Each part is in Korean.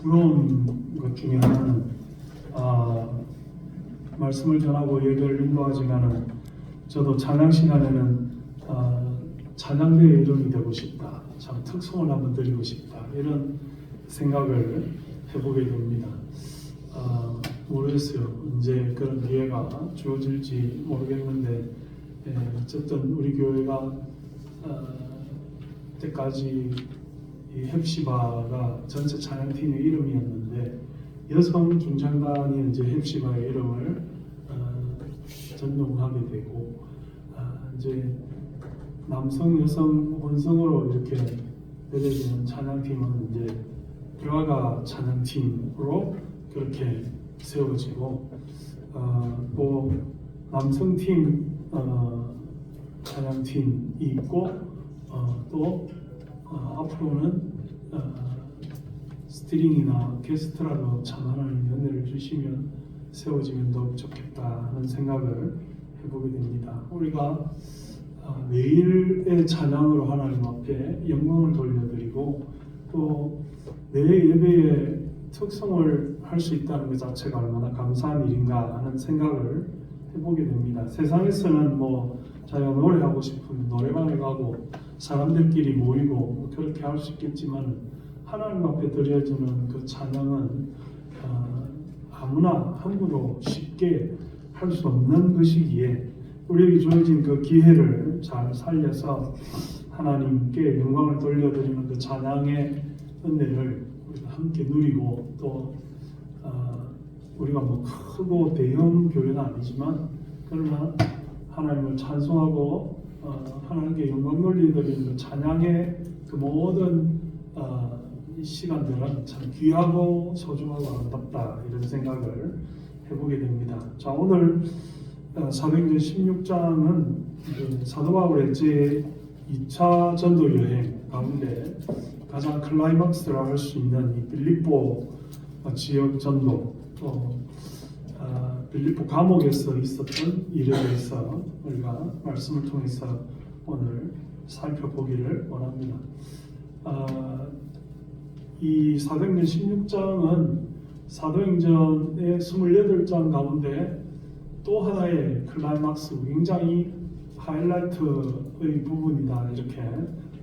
부러운 것 중에 하나는 말씀을 전하고 예배를 인도하지만은 저도 찬양 시간에는 찬양대의 이름이 되고 싶다, 참 특송을 한번 드리고 싶다, 이런 생각을 해보게 됩니다. 모르겠어요. 언제 그런 기회가 주어질지 모르겠는데, 어쨌든 우리 교회가 때까지 이 헵시바가 전체 찬양팀의 이름이었는데, 여성 중창단이 이제 헵시바의 이름을 전용하게 되고, 이제 남성, 여성 혼성으로 이렇게 되어지는 찬양팀은 이제 불화가 찬양팀으로 그렇게 세워지고, 또 남성팀 찬양팀이 있고, 또 앞으로는 스트링이나 게스트라도 참여하는 연회를 주시면 세워지면 더욱 좋겠다 하는 생각을 해보게 됩니다. 우리가 매일의 찬양으로 하나님 앞에 영광을 돌려드리고, 또 내 예배의 특성을 할 수 있다는 것 자체가 얼마나 감사한 일인가 하는 생각을 해보게 됩니다. 세상에서는 자기가 노래하고 싶으면 노래방에 가고 사람들끼리 모이고 그렇게 할 수 있겠지만, 하나님 앞에 드려지는 그 찬양은 아무나 함부로 쉽게 할 수 없는 것이기에, 우리에게 주어진 그 기회를 잘 살려서 하나님께 영광을 돌려드리는 그 찬양의 은혜를 우리가 함께 누리고, 또 우리가 크고 대형 교회는 아니지만 그러나 하나님을 찬송하고 하나님께 영광 돌려드리는 그 찬양의 그 모든 이 시간들은 참 귀하고 소중하고 아름답다, 이런 생각을 해보게 됩니다. 자, 오늘 사도행전 16장은 사도 바울의 제2차 전도 여행 가운데 가장 클라이막스라 할 수 있는 이 빌립보 지역 전도, 또 빌립보 감옥에서 있었던 일에 대해서 우리가 말씀을 통해서 오늘 살펴보기를 원합니다. 이 사도행전 16장은 사도행전의 28장 가운데 또 하나의 클라이막스, 굉장히 하이라이트의 부분이다, 이렇게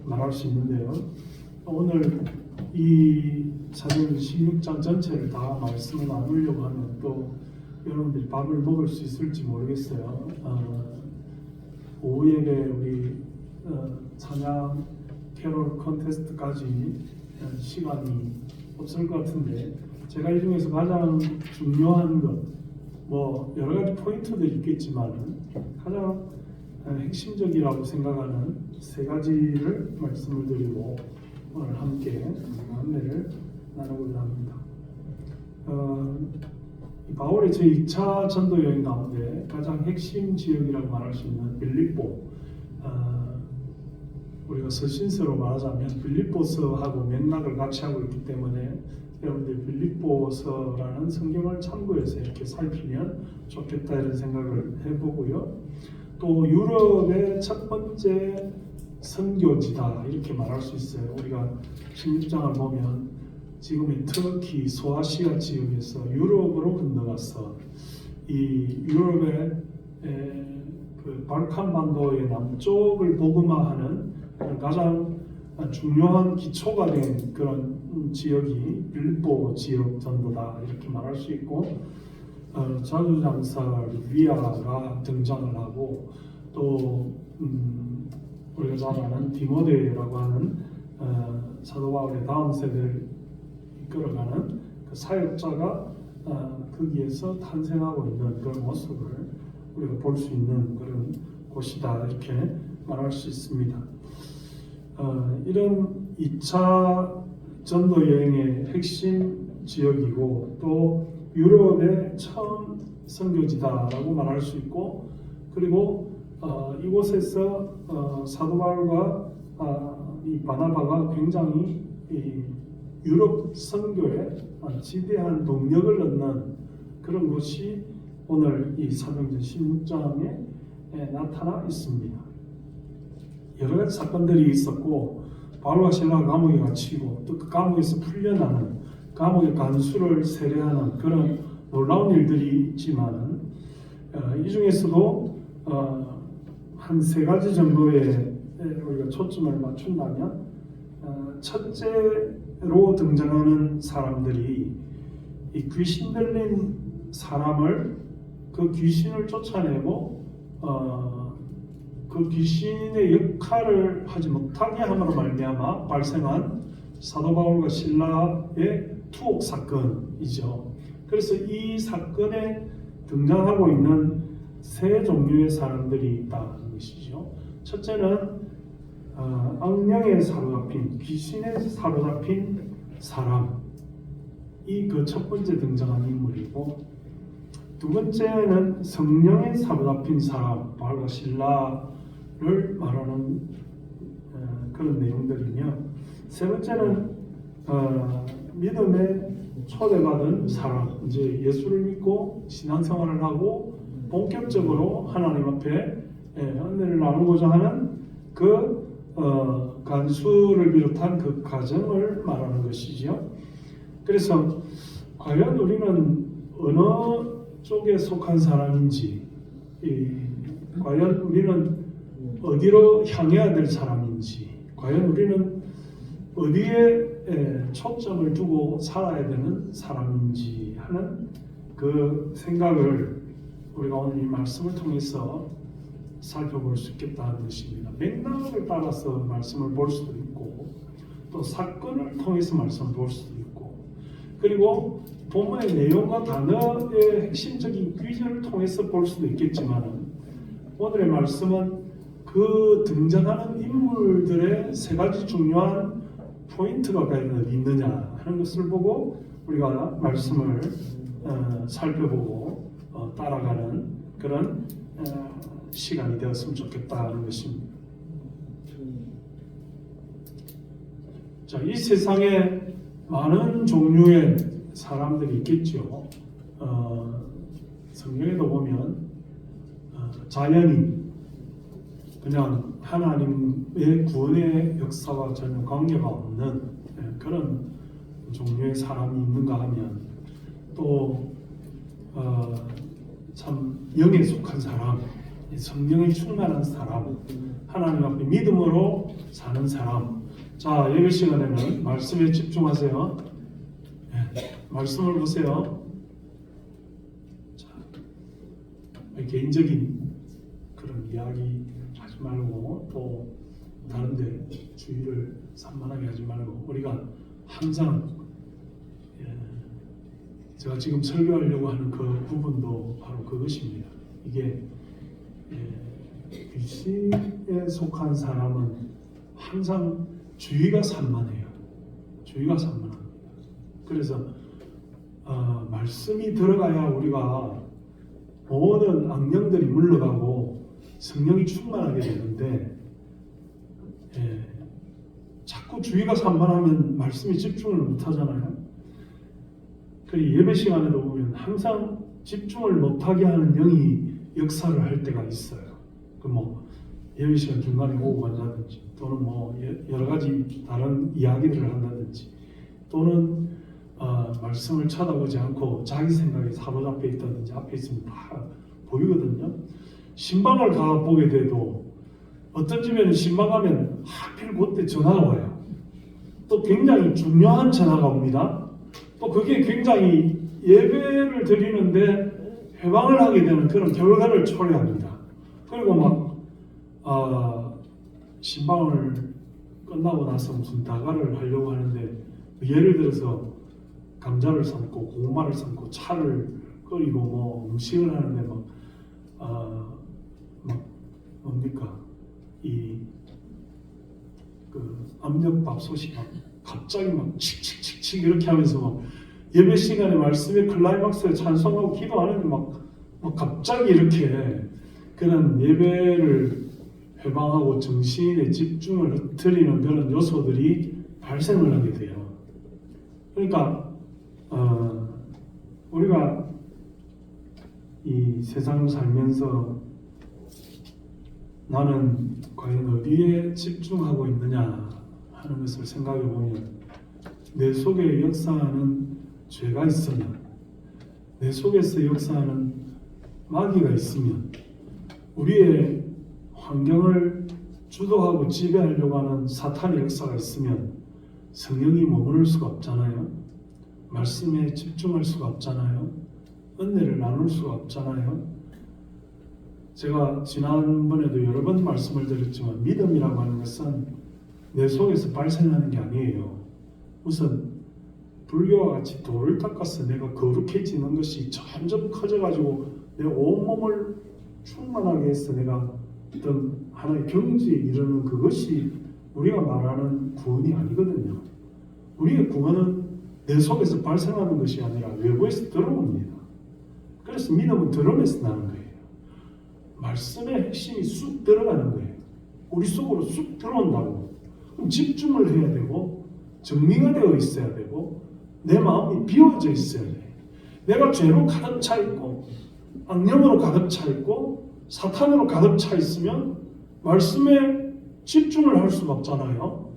말할 수 있는데요. 오늘 이 사도행전 16장 전체를 다 말씀을 나누려고 하면 또 여러분들이 밥을 먹을 수 있을지 모르겠어요. 오후 예배 우리 찬양 캐롤 컨테스트까지 시간이 없을 것 같은데, 제가 이 중에서 가장 중요한 것, 여러 가지 포인트들이 있겠지만 가장 핵심적이라고 생각하는 세 가지를 말씀을 드리고 오늘 함께 안내를 나누고자 합니다. 바울의 제2차 전도 여행 가운데 가장 핵심 지역이라고 말할 수 있는 빌립보, 우리가 서신서로 말하자면 빌립보서하고 맥락을 같이 하고 있기 때문에 여러분들 빌립보서라는 성경을 참고해서 이렇게 살피면 좋겠다, 이런 생각을 해보고요. 또 유럽의 첫 번째 선교지다, 이렇게 말할 수 있어요. 우리가 16장을 보면 지금의 터키, 소아시아 지역에서 유럽으로 건너가서 이 유럽의 그 발칸 반도의 남쪽을 복음화하는 가장 중요한 기초가 된 그런 지역이 빌립보 지역 전도다, 이렇게 말할 수 있고, 자주장사 리비아가 등장을 하고, 또 우리가 잘 아는 디모데라고 하는 사도 바울의 다음 세대를 이끌어가는 그 사역자가 거기에서 탄생하고 있는 그런 모습을 우리가 볼 수 있는 그런 곳이다, 이렇게 말할 수 있습니다. 이런 2차 전도 여행의 핵심 지역이고, 또 유럽의 처음 선교지다라고 말할 수 있고, 그리고 이곳에서 사도 바울과 이 바나바가 굉장히 이 유럽 선교에 지대한 동력을 얻는 그런 것이 오늘 이 사도행전 16장에 나타나 있습니다. 여러 가지 사건들이 있었고, 바울과 실라가 감옥에 갇히고 또 그 감옥에서 풀려나는 감옥의 간수를 세례하는 그런 놀라운 일들이 있지만 이 중에서도 한 세 가지 정도의 우리가 초점을 맞춘다면 첫째로 등장하는 사람들이 이 귀신 들린 사람을 그 귀신을 쫓아내고 그 귀신의 역할을 하지 못하게 함으로 말미암아 발생한 사도 바울과 실라의 투옥 사건이죠. 그래서 이 사건에 등장하고 있는 세 종류의 사람들이 있다는 것이죠. 첫째는 악령에 사로잡힌, 귀신에 사로잡힌 사람, 이 그 첫 번째 등장한 인물이고, 두 번째는 성령에 사로잡힌 사람, 바울과 실라를 말하는 그런 내용들이며, 세 번째는 믿음에 초대받은 사람, 이제 예수를 믿고 신앙생활을 하고 본격적으로 하나님 앞에 은혜를 나누고자 하는 그 간수를 비롯한 그 과정을 말하는 것이지요. 그래서 과연 우리는 어느 쪽에 속한 사람인지, 과연 우리는 어디로 향해야 될 사람인지, 과연 우리는 어디에 초점을 두고 살아야 되는 사람인지 하는 그 생각을 우리가 오늘 이 말씀을 통해서 살펴볼 수 있겠다는 것입니다. 맥락을 따라서 말씀을 볼 수도 있고, 또 사건을 통해서 말씀을 볼 수도 있고, 그리고 본문의 내용과 단어의 핵심적인 귀절을 통해서 볼 수도 있겠지만, 오늘의 말씀은 그 등장하는 인물들의 세 가지 중요한 포인트가 과연 어디 있느냐 하는 것을 보고 우리가 말씀을 살펴보고 따라가는 그런 시간이 되었으면 좋겠다는 것입니다. 자, 이 세상에 많은 종류의 사람들이 있겠죠. 성경에도 보면 자연인, 그냥 하나님의 구원의 역사와 전혀 관계가 없는 그런 종류의 사람이 있는가 하면, 또 참 영에 속한 사람, 성령에 충만한 사람, 하나님 앞에 믿음으로 사는 사람. 자, 예배 시간에는 말씀에 집중하세요. 말씀을 보세요. 자, 개인적인 그런 이야기 하지 말고, 또 다른데 주의를 산만하게 하지 말고, 우리가 항상 제가 지금 설교하려고 하는 그 부분도 바로 그것입니다. 이게 귀신에 속한 사람은 항상 주의가 산만해요. 주의가 산만합니다. 그래서 말씀이 들어가야 우리가 모든 악령들이 물러가고 성령이 충만하게 되는데, 자꾸 주의가 산만하면 말씀에 집중을 못하잖아요. 그리고 예배 시간에도 보면 항상 집중을 못하게 하는 영이 역사를 할 때가 있어요. 그 예배 시간 중간에 오고 간다든지, 또는 여러 가지 다른 이야기들을 한다든지, 또는 말씀을 쳐다보지 않고 자기 생각에 사로잡혀 있다든지, 앞에 있으면 다 보이거든요. 신방을 가보게 돼도 어떤 집에는 신방 가면 하필 그때 전화가 와요. 또 굉장히 중요한 전화가 옵니다. 또 그게 굉장히 예배를 드리는데 회방을 하게 되는 그런 결과를 초래합니다. 그리고 신방을 끝나고 나서 무슨 다가를 하려고 하는데, 예를 들어서 감자를 삶고 고구마를 삶고 차를 끓이고 음식을 하는데 뭡니까, 그 압력밥솥이 갑자기 칙칙칙칙 이렇게 하면서 예배 시간에 말씀의 클라이막스에 찬송하고 기도하는데 갑자기 이렇게 그런 예배를 회방하고 정신의 집중을 흐트리는 그런 요소들이 발생을 하게 돼요. 그러니까 우리가 이 세상을 살면서 나는 과연 어디에 집중하고 있느냐 하는 것을 생각해 보면, 내 속에 역사하는 죄가 있으면, 내 속에서 역사하는 마귀가 있으면, 우리의 환경을 주도하고 지배하려고 하는 사탄의 역사가 있으면 성령이 머무를 수가 없잖아요. 말씀에 집중할 수가 없잖아요. 은혜를 나눌 수가 없잖아요. 제가 지난번에도 여러 번 말씀을 드렸지만 믿음이라고 하는 것은 내 속에서 발생하는 게 아니에요. 우선 불교와 같이 돌을 닦아서 내가 거룩해지는 것이 점점 커져가지고 내 온몸을 충만하게 해서 내가 어떤 하나의 경지에 이르는 그것이 우리가 말하는 구원이 아니거든요. 우리의 구원은 내 속에서 발생하는 것이 아니라 외부에서 들어옵니다. 그래서 믿음은 들음에서 나는 거예요. 말씀의 핵심이 쑥 들어가는 거예요. 우리 속으로 쑥 들어온다고. 그럼 집중을 해야 되고 정리가 되어 있어야 되고 내 마음이 비워져 있어야 돼. 내가 죄로 가득 차 있고 악령으로 가득 차 있고 사탄으로 가득 차 있으면 말씀에 집중을 할 수가 없잖아요.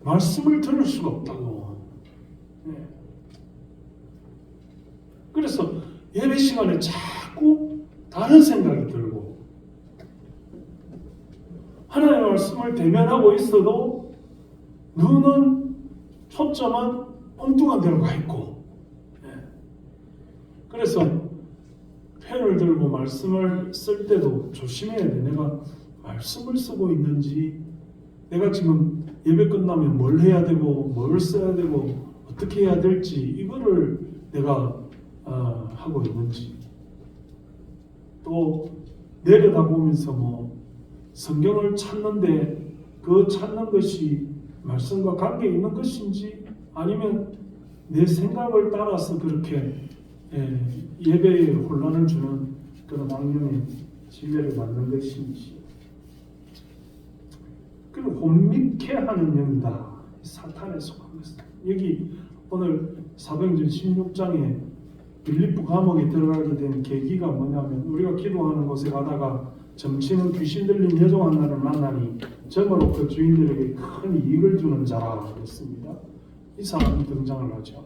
말씀을 들을 수가 없다고. 네. 그래서 예배 시간에 자꾸 다른 생각이 들고 하나님의 말씀을 대면하고 있어도 눈은 초점은 엉뚱한 데로 가 있고, 그래서 펜을 들고 말씀을 쓸 때도 조심해야 돼. 내가 말씀을 쓰고 있는지, 내가 지금 예배 끝나면 뭘 해야 되고 뭘 써야 되고 어떻게 해야 될지 이거를 내가 하고 있는지, 또 내려다보면서 뭐 성경을 찾는데 그 찾는 것이 말씀과 관계 있는 것인지 아니면 내 생각을 따라서 그렇게 예배에 혼란을 주는 그런 악령의 지배를 받는 것인지. 그리고 혼미케 하는 영이다. 사탄에 속한 것은. 여기 오늘 사도행전 16장에 빌립보 감옥에 들어가게 된 계기가 뭐냐면, 우리가 기도하는 곳에 가다가 점치는 귀신 들린 여종 하나를 만나니 점으로 그 주인들에게 큰 이익을 주는 자라 그랬습니다. 이 사람이 등장을 하죠.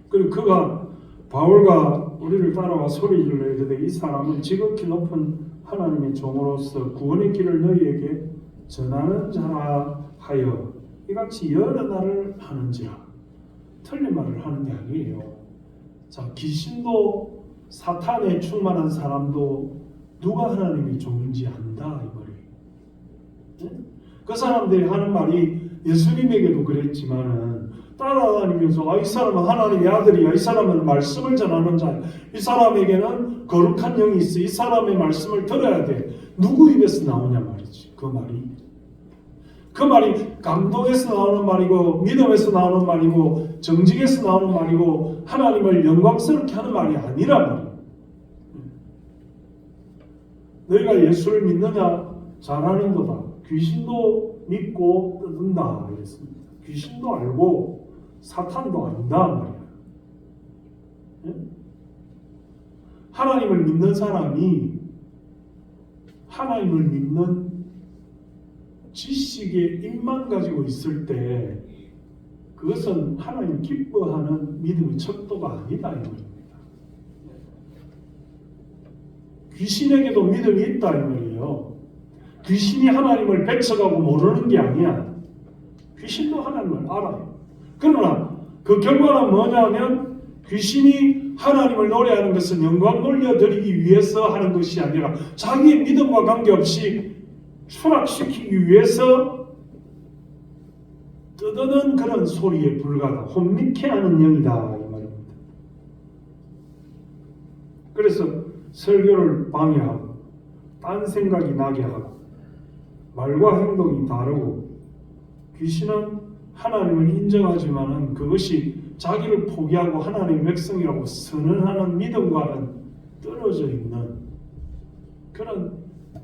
그리고 그가 바울과 우리를 따라와 소리를 내되 이 사람은 지극히 높은 하나님의 종으로서 구원의 길을 너희에게 전하는 자라 하여 이같이 여러 날을 하는지라. 틀린 말을 하는 게 아니에요. 자, 귀신도 사탄에 충만한 사람도 누가 하나님의 종인지 안다 이 말이에요. 네? 그 사람들이 하는 말이 예수님에게도 그랬지만은 따라다니면서 이 사람은 하나님의 아들이야, 이 사람은 말씀을 전하는 자야, 이 사람에게는 거룩한 영이 있어, 이 사람의 말씀을 들어야 돼. 누구 입에서 나오냐 말이지. 그 말이 감동에서 나오는 말이고 믿음에서 나오는 말이고 정직에서 나오는 말이고 하나님을 영광스럽게 하는 말이 아니란 말이에요. 너희가 예수를 믿느냐? 잘하는도다. 귀신도 믿고 뜯는다 그랬습니다. 귀신도 알고 사탄도 안다 말이야. 하나님을 믿는 사람이 하나님을 믿는 지식의 입만 가지고 있을 때 그것은 하나님 기뻐하는 믿음의 척도가 아니다 이 말입니다. 귀신에게도 믿음이 있다 이 말이에요. 귀신이 하나님을 배척하고 모르는 게 아니야. 귀신도 하나님을 알아요. 그러나 그 결과는 뭐냐면 귀신이 하나님을 노래하는 것은 영광 돌려드리기 위해서 하는 것이 아니라 자기의 믿음과 관계없이 추락시키기 위해서 떠드는 그런 소리에 불과하다. 혼미케 하는 영이다 이 말입니다. 그래서 설교를 방해하고 딴 생각이 나게 하고 말과 행동이 다르고, 귀신은 하나님을 인정하지만은 그것이 자기를 포기하고 하나님의 백성이라고 선언하는 믿음과는 떨어져 있는 그런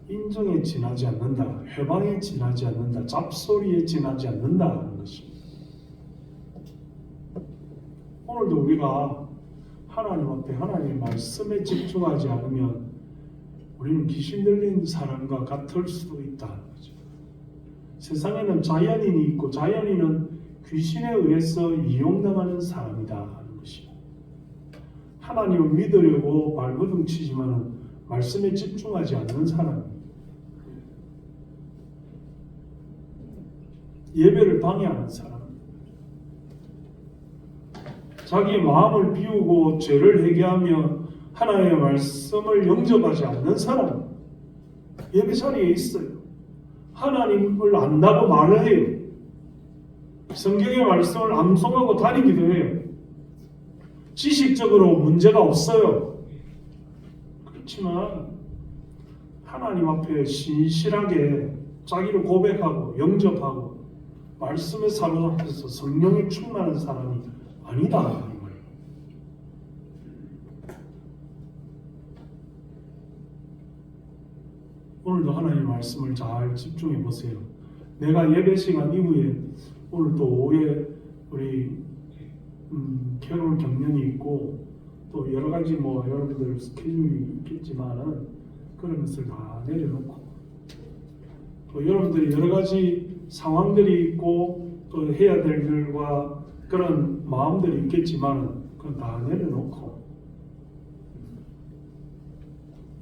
인정에 지나지 않는다, 회방에 지나지 않는다, 잡소리에 지나지 않는다 하는 것입니다. 오늘도 우리가 하나님 앞에 하나님의 말씀에 집중하지 않으면 우리는 귀신 들린 사람과 같을 수도 있다는 거죠. 세상에는 자연인이 있고 자연인은 귀신에 의해서 이용당하는 사람이다 하는 것이요. 하나님을 믿으려고 발버둥 치지만 말씀에 집중하지 않는 사람, 예배를 방해하는 사람, 자기의 마음을 비우고 죄를 회개하며 하나님의 말씀을 영접하지 않는 사람, 예배 자리에 있어요. 하나님을 안다고 말을 해요. 성경의 말씀을 암송하고 다니기도 해요. 지식적으로 문제가 없어요. 그렇지만 하나님 앞에 신실하게 자기를 고백하고 영접하고 말씀에 사로잡혀서 성령에 충만한 사람이 아니다. 오늘도 하나님의 말씀을 잘 집중해 보세요. 내가 예배 시간 이후에 오늘 또 오후에 우리 캐롤 경연이 있고 또 여러 가지 여러분들 스케줄이 있겠지만은 그런 것을 다 내려놓고 또 여러분들이 여러 가지 상황들이 있고 또 해야 될 일과 그런 마음들이 있겠지만은 그건 다 내려놓고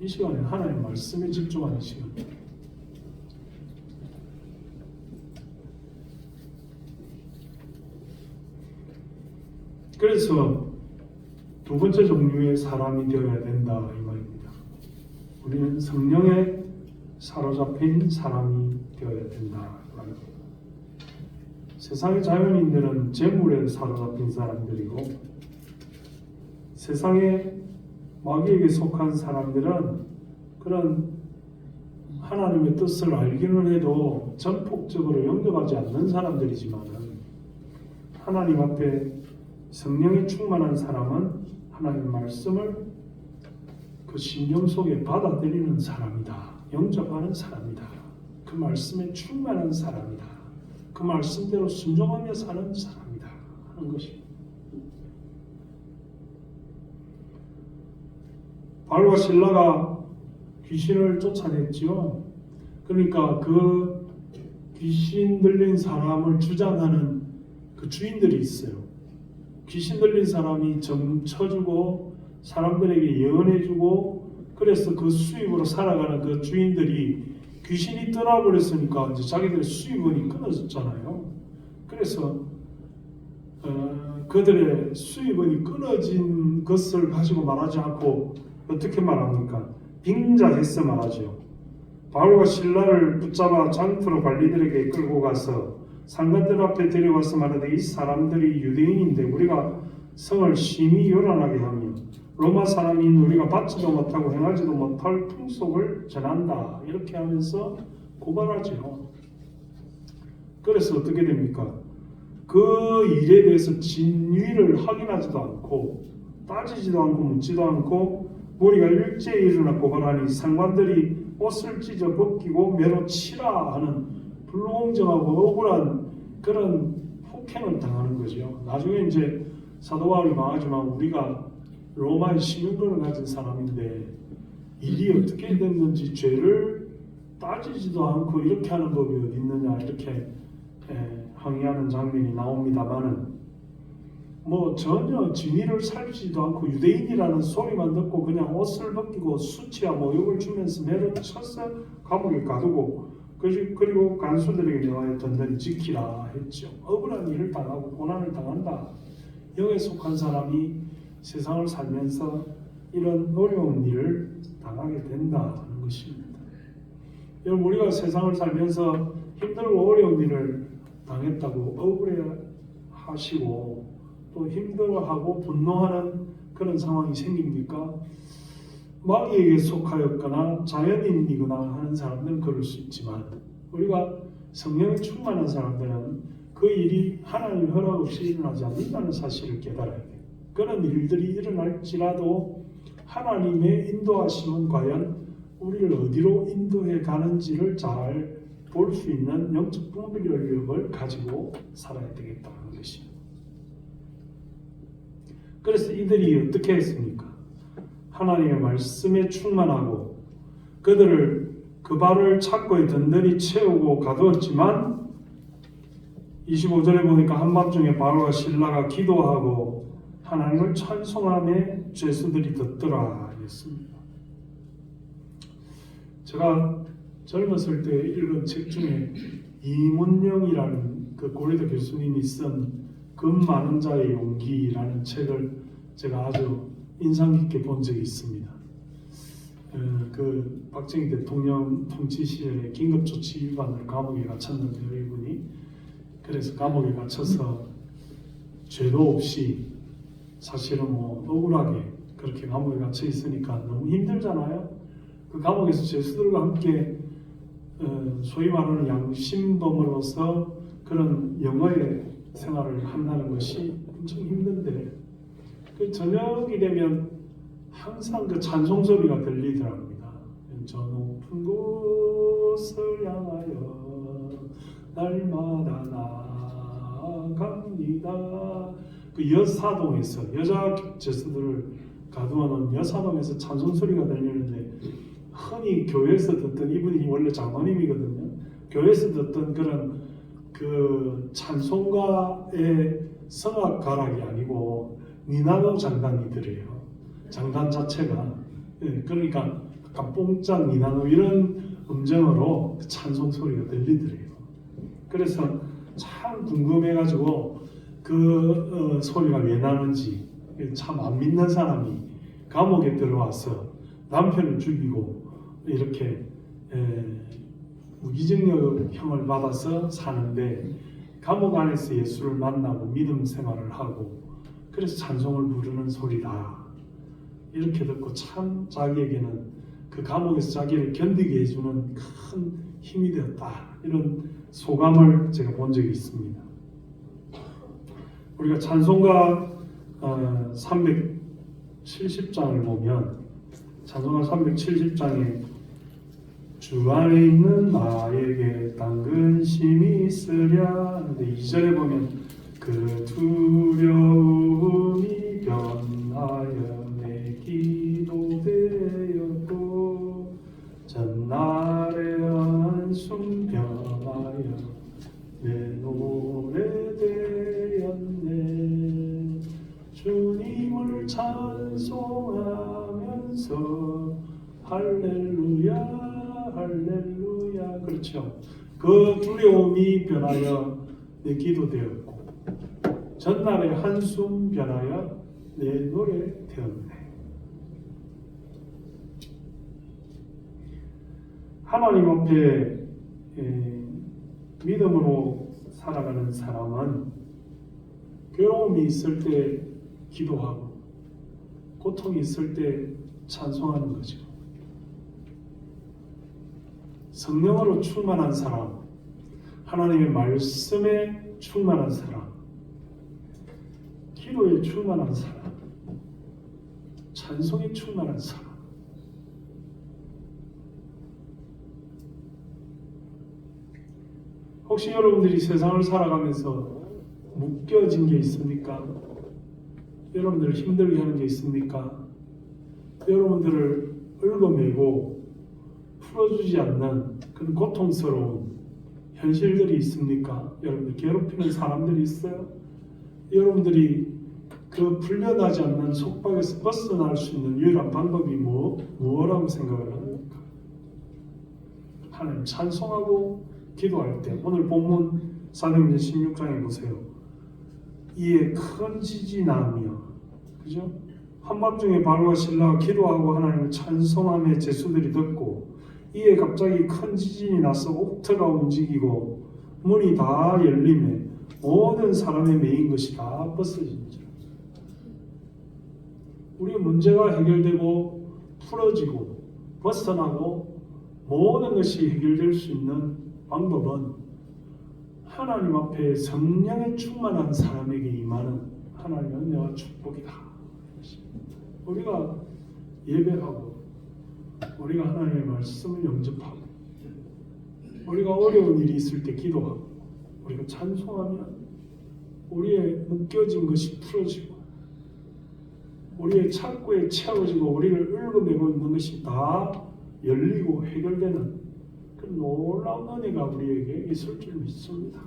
이 시간에 하나님의 말씀에 집중하는 시간. 그래서 두 번째 종류의 사람이 되어야 된다 이 말입니다. 우리는 성령에 사로잡힌 사람이 되어야 된다 이 말입니다. 세상의 자연인들은 재물에 사로잡힌 사람들이고 세상의 마귀에게 속한 사람들은 그런 하나님의 뜻을 알기는 해도 전폭적으로 영접하지 않는 사람들이지만 하나님 앞에 성령에 충만한 사람은 하나님의 말씀을 그 심령 속에 받아들이는 사람이다. 영접하는 사람이다. 그 말씀에 충만한 사람이다. 그 말씀대로 순종하며 사는 사람이다 하는 것입니다. 바울과 실라가 귀신을 쫓아냈지요. 그러니까 그 귀신 들린 사람을 주장하는 그 주인들이 있어요. 귀신 들린 사람이 점쳐주고 사람들에게 예언해주고 그래서 그 수입으로 살아가는 그 주인들이 귀신이 떠나버렸으니까 이제 자기들의 수입원이 끊어졌잖아요. 그래서 그들의 수입원이 끊어진 것을 가지고 말하지 않고 어떻게 말합니까? 빙자해서 말하죠. 바울과 실라를 붙잡아 장터로 관리들에게 끌고 가서 상관들 앞에 데려와서 말하되 이 사람들이 유대인인데 우리가 성을 심히 요란하게 하며 로마 사람인 우리가 받지도 못하고 행하지도 못할 풍속을 전한다 이렇게 하면서 고발하죠. 그래서 어떻게 됩니까? 그 일에 대해서 진위를 확인하지도 않고 따지지도 않고 묻지도 않고 우리가 일제히 일어나 고발하니 상관들이 옷을 찢어 벗기고 매로 치라 하는 불공정하고 억울한 그런 폭행을 당하는 거죠. 나중에 이제 사도 바울이 말하지만 우리가 로마의 시민권을 가진 사람인데 일이 어떻게 됐는지 죄를 따지지도 않고 이렇게 하는 법이 어디 있느냐 이렇게 항의하는 장면이 나옵니다만은 전혀 진위를 살피지도 않고 유대인이라는 소리만 듣고 그냥 옷을 벗기고 수치와 모욕을 주면서 매를 쳐서 감옥에 가두고 그리고 간수들에게 명하여 든든히 지키라 했죠. 억울한 일을 당하고 고난을 당한다. 영에 속한 사람이 세상을 살면서 이런 어려운 일을 당하게 된다는 것입니다. 여러분 우리가 세상을 살면서 힘들고 어려운 일을 당했다고 억울해하시고 또 힘들어하고 분노하는 그런 상황이 생깁니까? 마귀에게 속하였거나 자연인이거나 하는 사람들은 그럴 수 있지만 우리가 성령에 충만한 사람들은 그 일이 하나님의 허락 없이 일어나지 않는다는 사실을 깨달아야 돼요. 그런 일들이 일어날지라도 하나님의 인도하심은 과연 우리를 어디로 인도해 가는지를 잘 볼 수 있는 영적 분별력을 가지고 살아야 되겠다는 것입니다. 그래서 이들이 어떻게 했습니까? 하나님의 말씀에 충만하고 그들을 그 발을 창고에 든든히 채우고 가두었지만 25절에 보니까 한밤중에 바로와 신라가 기도하고 하나님을 찬송하며 죄수들이 듣더라 했습니다. 제가 젊었을 때 읽은 책 중에 이문영이라는 그 고려대 교수님이 쓴 금 많은 자의 용기라는 책을 제가 아주 인상 깊게 본 적이 있습니다. 그 박정희 대통령 통치 시절에 긴급조치 위반으로 감옥에 갇혔는데요, 이분이. 그래서 감옥에 갇혀서 죄도 없이 사실은 뭐 억울하게 그렇게 감옥에 갇혀 있으니까 너무 힘들잖아요. 그 감옥에서 죄수들과 함께 소위 말하는 양심범으로서 그런 영어의 생활을 한다는 것이 엄청 힘든데 그 저녁이 되면 항상 그 찬송 소리가 들리더랍니다. 저 높은 곳을 향하여 날마다 나아갑니다. 그 여사동에서 여자 죄수들을 가두어놓은 여사동에서 찬송 소리가 들리는데 흔히 교회에서 듣던, 이분이 원래 장로님이거든요. 교회에서 듣던 그런 그 찬송가의 성악가락이 아니고 니나노 장단이더래요. 장단 자체가. 그러니까 약간 뽕짝 니나노 이런 음정으로 찬송 소리가 들리더래요. 그래서 참 궁금해가지고 그 소리가 왜 나는지 참 안 믿는 사람이 감옥에 들어와서 남편을 죽이고 이렇게 무기징역형을 받아서 사는데 감옥 안에서 예수를 만나고 믿음 생활을 하고 그래서 찬송을 부르는 소리다. 이렇게 듣고 참 자기에게는 그 감옥에서 자기를 견디게 해주는 큰 힘이 되었다. 이런 소감을 제가 본 적이 있습니다. 우리가 찬송가 370장을 보면 찬송가 370장에 주 안에 있는 나에게 딴 근심이 있으랴 근데 2절에 보면 그 두려움이 변하여 내 기도 되었고 전날의 한숨 변하여 내 노래 되었네. 주님을 찬송하면서 할렐루야 할렐루야. 그렇죠. 그 두려움이 변하여 내 기도 되었고 전날의 한숨 변하여 내 노래 되었네. 하나님 앞에 믿음으로 살아가는 사람은 괴로움이 있을 때 기도하고 고통이 있을 때 찬송하는 거죠. 성령으로 충만한 사람, 하나님의 말씀에 충만한 사람, 기도에 충만한 사람, 찬송에 충만한 사람. 혹시 여러분들이 세상을 살아가면서 묶여진 게 있습니까? 여러분들을 힘들게 하는 게 있습니까? 여러분들을 얽어매고 풀어주지 않는 그런 고통스러운 현실들이 있습니까? 여러분들 괴롭히는 사람들이 있어요? 여러분들이 그 풀려나지 않는 속박에서 벗어날 수 있는 유일한 방법이 무엇이라고 생각을 합니까? 하나님 찬송하고 기도할 때 오늘 본문 사도행전 16장에 보세요. 이에 큰 지진이 나며 그죠? 한밤중에 바로와 신라가 기도하고 하나님을 찬송하며 제수들이 듣고 이에 갑자기 큰 지진이 나서 옥터가 움직이고 문이 다 열리며 모든 사람의 매인 것이 다 벗어진지라. 우리의 문제가 해결되고 풀어지고 벗어나고 모든 것이 해결될 수 있는 방법은 하나님 앞에 성령에 충만한 사람에게 임하는 하나님의 은혜와 축복이다. 우리가 예배하고 우리가 하나님의 말씀을 영접하고 우리가 어려운 일이 있을 때 기도하고 우리가 찬송하면 우리의 묶여진 것이 풀어지고 우리의 창고에 채워지고 우리를 얽어매고 있는 것이 다 열리고 해결되는 그 놀라운 은혜가 우리에게 있을 줄 믿습니다.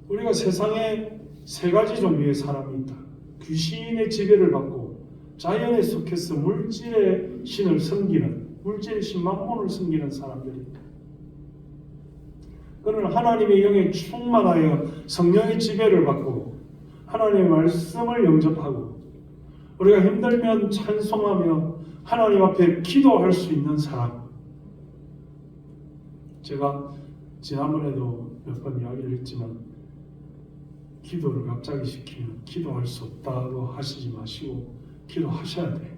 우리가 세상에 세 가지 종류의 사람이 있다. 귀신의 지배를 받고 자연에 속해서 물질의 신을 섬기는, 물질의 신 만몬을 섬기는 사람들이 있다. 그는 하나님의 영에 충만하여 성령의 지배를 받고 하나님의 말씀을 영접하고 우리가 힘들면 찬송하며 하나님 앞에 기도할 수 있는 사람. 제가 지난번에도 몇 번 이야기를 했지만 기도를 갑자기 시키면 기도할 수 없다고 하시지 마시고 기도하셔야 돼.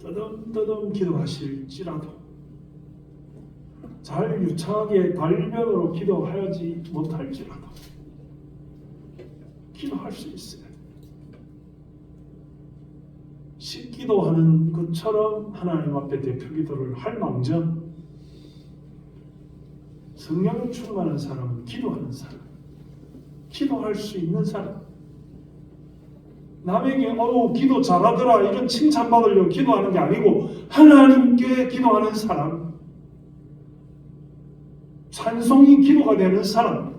떠듬떠듬 기도하실지라도 잘 유창하게 달변으로 기도하지 못할지라도 기도할 수 있어요. 식기도하는 것처럼 하나님 앞에 대표 기도를 할 망정 성령이 충만한 사람은 기도하는 사람, 기도할 수 있는 사람, 남에게 기도 잘하더라 이런 칭찬받으려고 기도하는 게 아니고 하나님께 기도하는 사람, 찬송이 기도가 되는 사람,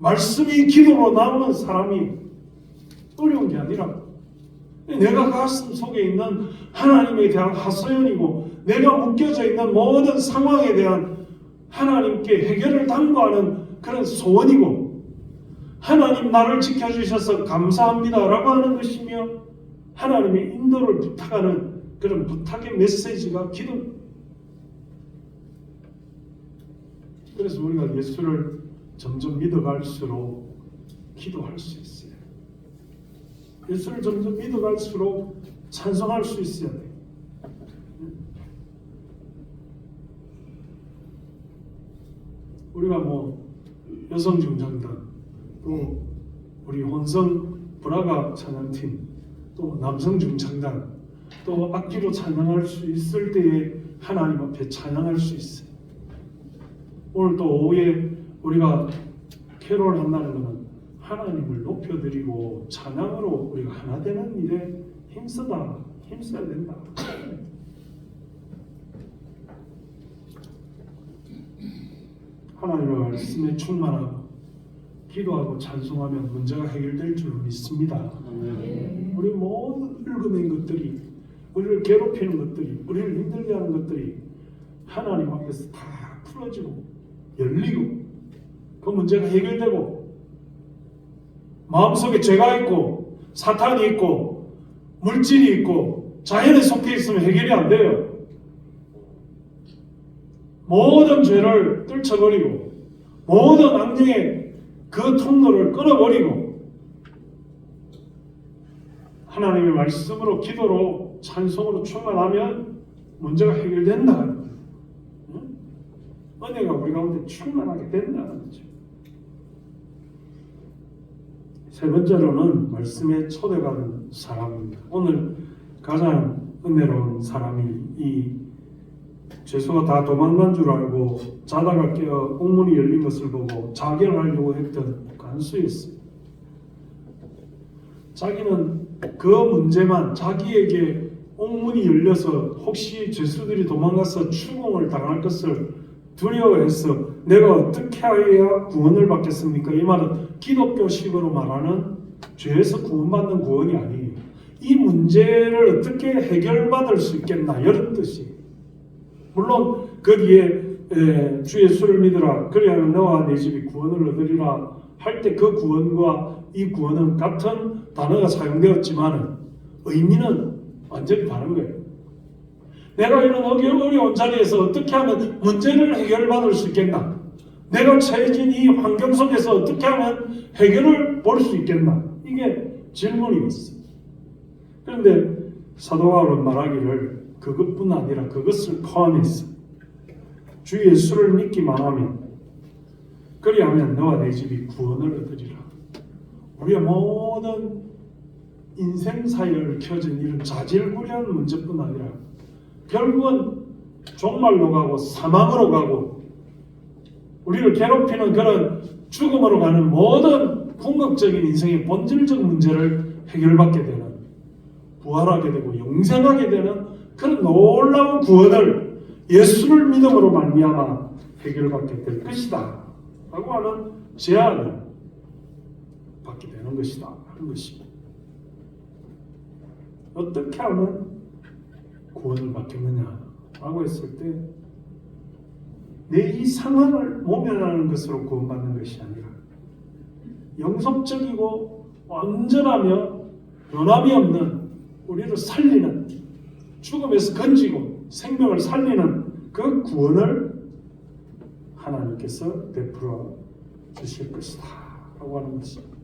말씀이 기도로 나오는 사람이 어려운 게 아니라 내가 가슴 속에 있는 하나님에 대한 하소연이고 내가 묶여져 있는 모든 상황에 대한 하나님께 해결을 당부하는 그런 소원이고 하나님 나를 지켜주셔서 감사합니다 라고 하는 것이며 하나님의 인도를 부탁하는 그런 부탁의 메시지가 기도. 그래서 우리가 예수를 점점 믿어갈수록 기도할 수 있어요. 예수를 점점 믿어갈수록 찬송할 수 있어야 돼요. 우리가 여성 중창단, 또 우리 혼성 브라가 찬양팀, 또 남성 중창단, 또 악기로 찬양할 수 있을 때에 하나님 앞에 찬양할 수 있어요. 오늘 또 오후에 우리가 캐롤 한다는 것은 하나님을 높여드리고 찬양으로 우리가 하나 되는 일에 힘써야 된다. 하나님의 말씀에 충만하고 기도하고 찬송하면 문제가 해결될 줄 믿습니다. 우리 모든 늙어낸 것들이, 우리를 괴롭히는 것들이, 우리를 힘들게 하는 것들이 하나님 앞에서 다 풀어지고 열리고 그 문제가 해결되고 마음속에 죄가 있고 사탄이 있고 물질이 있고 자연에 속해 있으면 해결이 안 돼요. 모든 죄를 떨쳐버리고 모든 악령의 그 통로를 끊어버리고 하나님의 말씀으로 기도로 찬송으로 충만하면 문제가 해결된다는 거예요. 은혜가 우리 가운데 충만하게 된다는 거죠. 세 번째로는 말씀에 초대받은 사람입니다. 오늘 가장 은혜로운 사람이 이 죄수가 다 도망간 줄 알고 자다가 깨어 옥문이 열린 것을 보고 자결하려고 했던 간수였어요. 자기는 그 문제만, 자기에게 옥문이 열려서 혹시 죄수들이 도망가서 추궁을 당할 것을 두려워해서 내가 어떻게 해야 구원을 받겠습니까? 이 말은 기독교식으로 말하는 죄에서 구원받는 구원이 아니에요. 이 문제를 어떻게 해결받을 수 있겠나 이런 뜻이에요. 물론 거기에 주 예수를 믿으라 그리하면 너와 네 집이 구원을 얻으리라 할 때 그 구원과 이 구원은 같은 단어가 사용되었지만 의미는 완전히 다른 거예요. 내가 이런 어려운 자리에서 어떻게 하면 문제를 해결받을 수 있겠나? 내가 처해진 이 환경 속에서 어떻게 하면 해결을 볼 수 있겠나? 이게 질문이었어요. 그런데 사도 바울은 말하기를 그것뿐 아니라 그것을 포함해서 주 예수를 믿기만 하면 그리하면 너와 내 집이 구원을 얻으리라. 우리의 모든 인생사에 얽혀진 이런 자질구레한 문제뿐 아니라 결국은 종말로 가고 사망으로 가고 우리를 괴롭히는 그런 죽음으로 가는 모든 궁극적인 인생의 본질적 문제를 해결받게 되는, 부활하게 되고 영생하게 되는 그런 놀라운 구원을 예수를 믿음으로 말미암아 해결받게 될 것이다 라고 하는 제안을 받게 되는 것이다 하는 것입니다. 어떻게 하면 구원을 받겠느냐 라고 했을 때 내 이 상황을 모면하는 것으로 구원받는 것이 아니라 영속적이고 완전하며 변함이 없는 우리를 살리는, 죽음에서 건지고 생명을 살리는 그 구원을 하나님께서 베풀어 주실 것이다 라고 하는 것입니다.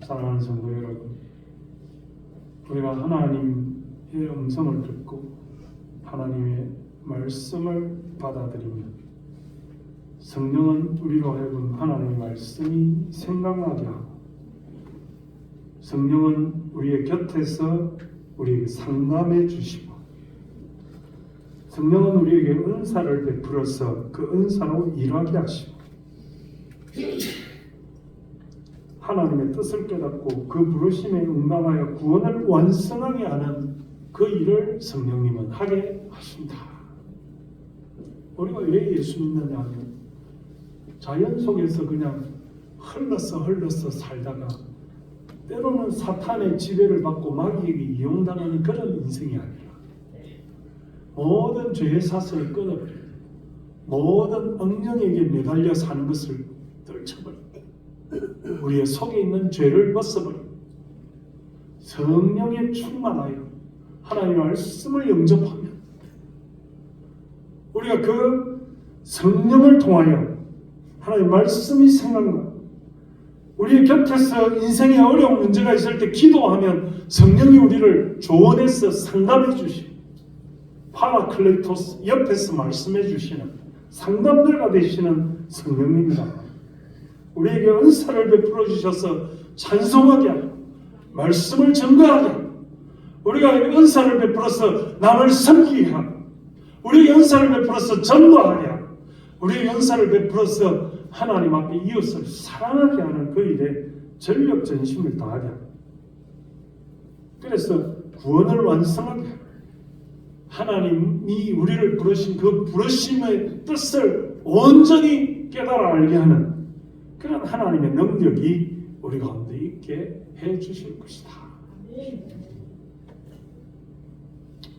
사랑하는 성도 여러분, 우리가 하나님의 음성을 듣고 하나님의 말씀을 받아들이면 성령은 우리로 하여금 하나님의 말씀이 생각나게 하고 성령은 우리의 곁에서 우리에게 상담해 주시고 성령은 우리에게 은사를 베풀어서 그 은사로 일하게 하시고 하나님의 뜻을 깨닫고 그 부르심에 응답하여 구원을 완성하게 하는 그 일을 성령님은 하게 하신다. 우리가 왜 예수 믿느냐 하면 자연 속에서 그냥 흘러서 살다가 때로는 사탄의 지배를 받고 마귀에게 이용당하는 그런 인생이 아니라 모든 죄의 사슬을 끊어버리고 모든 악령에게 매달려 사는 것을 떨쳐버리고 우리의 속에 있는 죄를 벗어버리고 성령에 충만하여 하나님의 말씀을 영접하면 우리가 그 성령을 통하여 하나님의 말씀이 생각나고 우리의 곁에서 인생에 어려운 문제가 있을 때 기도하면 성령이 우리를 조언해서 상담해 주시고 파라클레토스 옆에서 말씀해 주시는 상담자가 되시는 성령님이다. 우리에게 은사를 베풀어 주셔서 찬송하게 하고 말씀을 증거하게 하고 우리가 은사를 베풀어서 남을 섬기게 하고 우리에게 은사를 베풀어서 전도하게 하고 우리에게 은사를 베풀어서 하나님 앞에 이웃을 사랑하게 하는 그 일에 전력 전심을 다하게 하고 그래서 구원을 완성하게 하고 하나님이 우리를 부르신 그 부르심의 뜻을 온전히 깨달아 알게 하는 그런 하나님의 능력이 우리 가운데 있게 해 주실 것이다.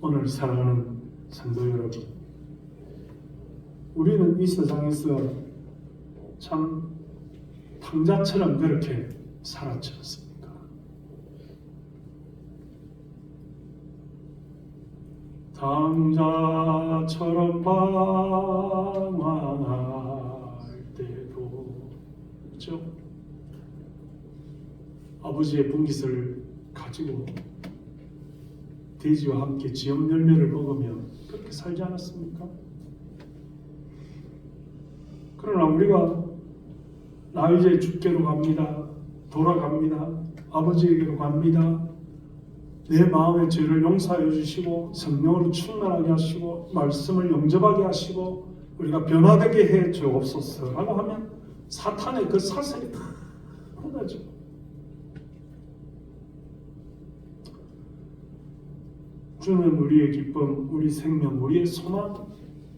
오늘 사랑하는 성도 여러분, 우리는 이 세상에서 참 탕자처럼 그렇게 살았지 않습니까? 탕자처럼 방황할 때도 그렇죠? 아버지의 분깃을 가지고 돼지와 함께 지역 열매를 먹으며 그렇게 살지 않았습니까? 그러나 우리가 나 이제 주께로 갑니다. 돌아갑니다. 아버지에게로 갑니다. 내 마음의 죄를 용서해 주시고 성령으로 충만하게 하시고 말씀을 영접하게 하시고 우리가 변화되게 해 주옵소서 라고 하면 사탄의 그 사슬이 다 끊어져. 주는 우리의 기쁨, 우리 생명, 우리의 소망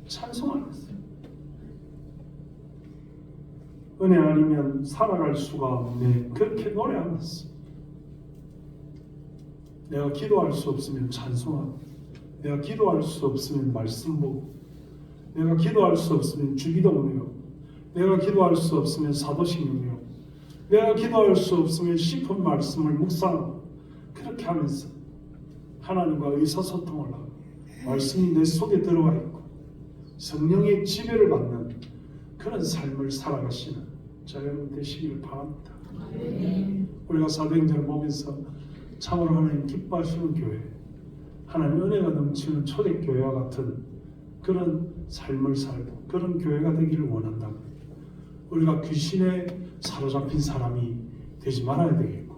찬송하겠어요. 은혜 아니면 살아갈 수가 없네. 그렇게 노래하면서 내가 기도할 수 없으면 찬송하고 내가 기도할 수 없으면 말씀 보고 내가 기도할 수 없으면 주기도 외우고 내가 기도할 수 없으면 사도신경 외우고 내가 기도할 수 없으면 싶은 말씀을 묵상하고 그렇게 하면서 하나님과 의사소통을 하고 말씀이 내 속에 들어와 있고 성령의 지배를 받는 그런 삶을 살아가시는 저 여러분 되시기를 바랍니다. 우리가 사도행전을 보면서 참으로 하나님 기뻐하시는 교회, 하나님 은혜가 넘치는 초대교회와 같은 그런 삶을 살고 그런 교회가 되기를 원한다면 우리가 귀신에 사로잡힌 사람이 되지 말아야 되겠고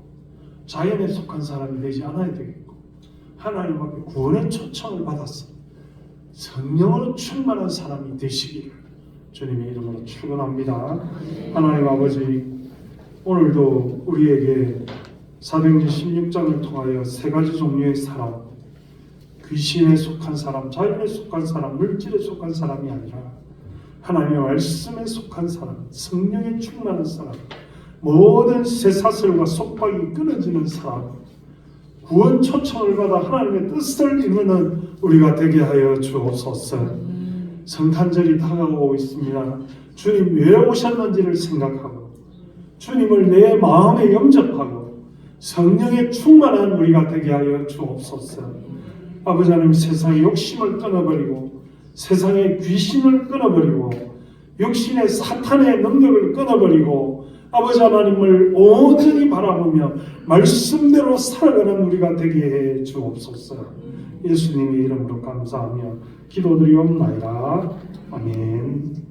자연에 속한 사람이 되지 않아야 되겠고 하나님 앞에 구원의 초청을 받았어 성령으로 충만한 사람이 되시기를 주님의 이름으로 축원합니다. 하나님 아버지, 오늘도 우리에게 사도행전 16장을 통하여 세 가지 종류의 사람, 귀신에 속한 사람, 자연에 속한 사람, 물질에 속한 사람이 아니라 하나님의 말씀에 속한 사람, 성령에 충만한 사람, 모든 쇠사슬과 속박이 끊어지는 사람, 구원 초청을 받아 하나님의 뜻을 이루는 우리가 되게 하여 주옵소서. 성탄절이 다가오고 있습니다. 주님 왜 오셨는지를 생각하고 주님을 내 마음에 영접하고 성령에 충만한 우리가 되게 하여 주옵소서. 아버지 하나님, 세상의 욕심을 끊어버리고 세상의 귀신을 끊어버리고 육신의 사탄의 능력을 끊어버리고 아버지 하나님을 온전히 바라보며 말씀대로 살아가는 우리가 되게 해 주옵소서. 예수님의 이름으로 감사하며 기도드리옵나이다. 아멘.